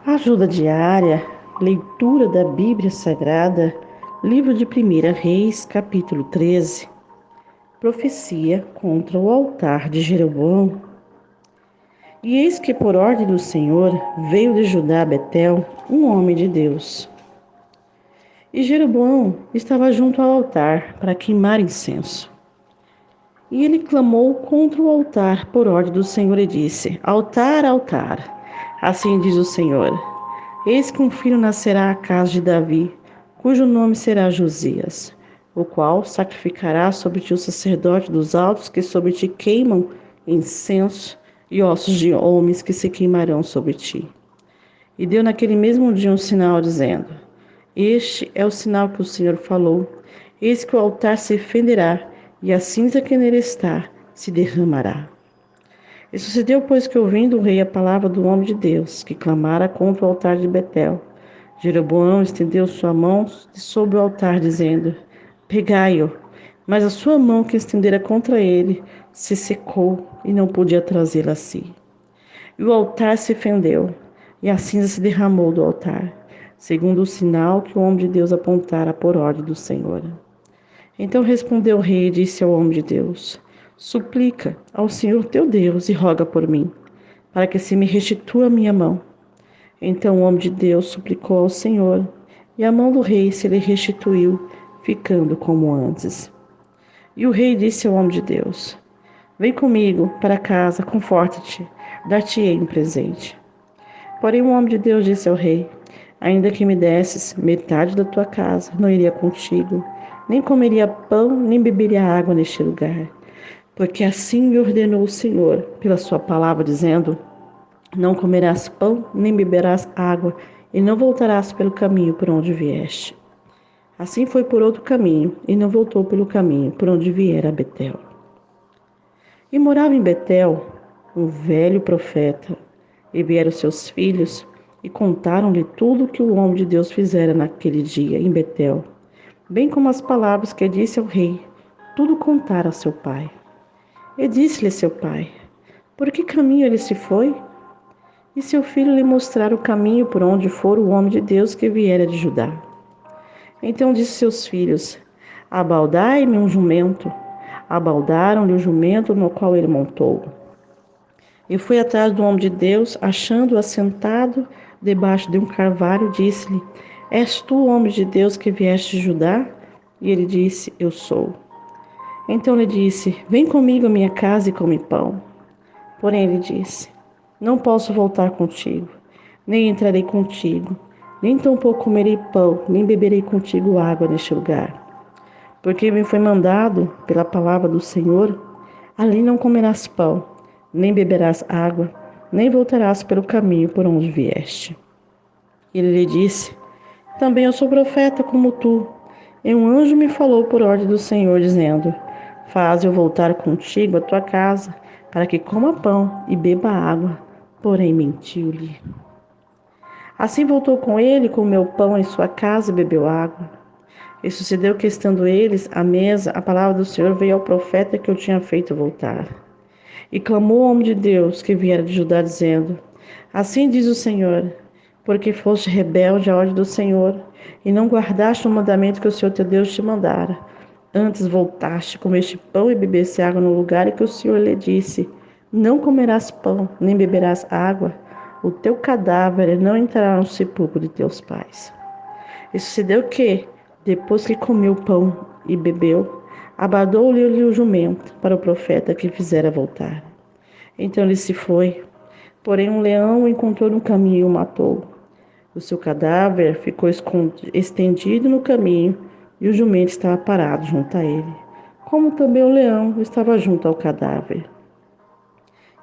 Ajuda diária, leitura da Bíblia Sagrada, livro de 1 Reis, capítulo 13, profecia contra o altar de Jeroboão. E eis que por ordem do Senhor veio de Judá a Betel um homem de Deus. E Jeroboão estava junto ao altar para queimar incenso. E ele clamou contra o altar por ordem do Senhor e disse: Altar, altar, assim diz o Senhor. Eis que um filho nascerá à casa de Davi, cujo nome será Josias, o qual sacrificará sobre ti o sacerdote dos altos que sobre ti queimam incenso e ossos de homens que se queimarão sobre ti. E deu naquele mesmo dia um sinal, dizendo: Este é o sinal que o Senhor falou. Eis que o altar se fenderá, e a cinza que nele está se derramará. E sucedeu, pois, que ouvindo o rei a palavra do homem de Deus, que clamara contra o altar de Betel, Jeroboão estendeu sua mão sobre o altar, dizendo: Pegai-o. Mas a sua mão que estendera contra ele se secou e não podia trazê-la a si. E o altar se fendeu, e a cinza se derramou do altar, segundo o sinal que o homem de Deus apontara por ordem do Senhor. Então respondeu o rei e disse ao homem de Deus: Suplica ao Senhor teu Deus e roga por mim, para que se me restitua a minha mão. Então o homem de Deus suplicou ao Senhor, e a mão do rei se lhe restituiu, ficando como antes. E o rei disse ao homem de Deus: Vem comigo para casa, conforta-te, dar-te-ei um presente. Porém o homem de Deus disse ao rei: Ainda que me desses metade da tua casa, não iria contigo, nem comeria pão, nem beberia água neste lugar. Porque assim me ordenou o Senhor, pela sua palavra, dizendo: Não comerás pão, nem beberás água, e não voltarás pelo caminho por onde vieste. Assim foi por outro caminho, e não voltou pelo caminho por onde viera a Betel. E morava em Betel um velho profeta, e vieram seus filhos, e contaram-lhe tudo o que o homem de Deus fizera naquele dia em Betel, bem como as palavras que disse ao rei, tudo contara a seu pai. E disse-lhe seu pai: Por que caminho ele se foi? E seu filho lhe mostrara o caminho por onde for o homem de Deus que viera de Judá. Então disse seus filhos: Abaldai-me um jumento. Abaldaram-lhe o jumento no qual ele montou. E foi atrás do homem de Deus, achando-o assentado debaixo de um carvalho, disse-lhe: És tu o homem de Deus que vieste de Judá? E ele disse: Eu sou. Então lhe disse: Vem comigo à minha casa e come pão. Porém ele disse: Não posso voltar contigo, nem entrarei contigo, nem tampouco comerei pão, nem beberei contigo água neste lugar. Porque me foi mandado, pela palavra do Senhor, ali não comerás pão, nem beberás água, nem voltarás pelo caminho por onde vieste. Ele lhe disse: Também eu sou profeta como tu. E um anjo me falou por ordem do Senhor, dizendo: Faze-o voltar contigo à tua casa, para que coma pão e beba água. Porém mentiu-lhe. Assim voltou com ele, comeu pão em sua casa e bebeu água. E sucedeu que, estando eles à mesa, a palavra do Senhor veio ao profeta que o tinha feito voltar. E clamou ao homem de Deus que viera de Judá, dizendo: Assim diz o Senhor, porque foste rebelde à ordem do Senhor, e não guardaste o mandamento que o Senhor teu Deus te mandara. Antes voltaste, comeste pão e bebeste água no lugar em que o Senhor lhe disse: Não comerás pão, nem beberás água. O teu cadáver não entrará no sepulcro de teus pais. E sucedeu que, depois que comeu pão e bebeu, abadou-lhe o jumento para o profeta que fizera voltar. Então ele se foi, porém um leão o encontrou no caminho e o matou. O seu cadáver ficou estendido no caminho e o jumento estava parado junto a ele, como também o leão estava junto ao cadáver.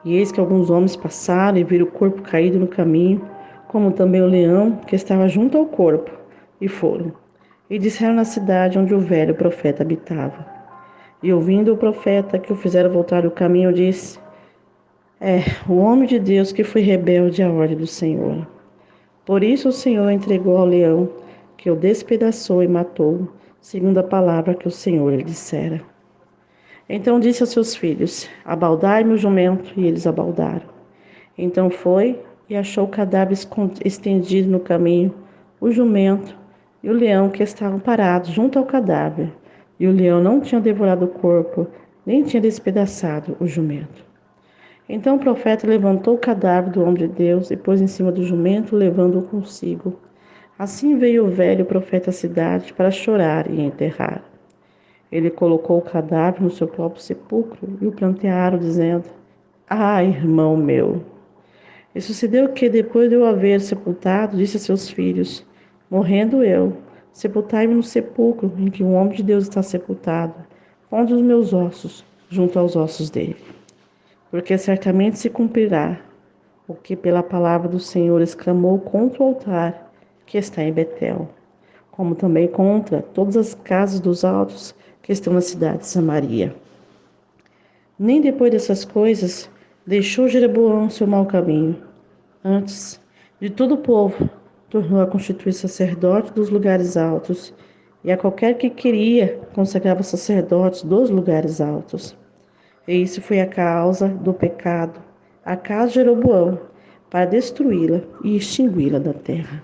E eis que alguns homens passaram e viram o corpo caído no caminho, como também o leão que estava junto ao corpo, e foram. E disseram na cidade onde o velho profeta habitava. E ouvindo o profeta que o fizeram voltar do caminho, disse: o homem de Deus que foi rebelde à ordem do Senhor. Por isso o Senhor entregou ao leão, que o despedaçou e matou, segundo a palavra que o Senhor lhe dissera. Então disse aos seus filhos: Abaldai-me o jumento, e eles abaldaram. Então foi e achou o cadáver estendido no caminho, o jumento e o leão que estavam parados junto ao cadáver. E o leão não tinha devorado o corpo, nem tinha despedaçado o jumento. Então o profeta levantou o cadáver do homem de Deus e pôs em cima do jumento, levando-o consigo. Assim veio o velho profeta à cidade para chorar e enterrar. Ele colocou o cadáver no seu próprio sepulcro e o plantearam, dizendo: Ah, irmão meu! E sucedeu que, depois de eu haver sepultado, disse a seus filhos: Morrendo eu, sepultai-me no sepulcro em que o homem de Deus está sepultado, pondo os meus ossos junto aos ossos dele. Porque certamente se cumprirá o que pela palavra do Senhor exclamou contra o altar que está em Betel, como também contra todas as casas dos altos que estão na cidade de Samaria. Nem depois dessas coisas deixou Jeroboão seu mau caminho. Antes de todo o povo, tornou a constituir sacerdote dos lugares altos, e a qualquer que queria consagrava sacerdotes dos lugares altos. E isso foi a causa do pecado, a casa de Jeroboão, para destruí-la e extingui-la da terra.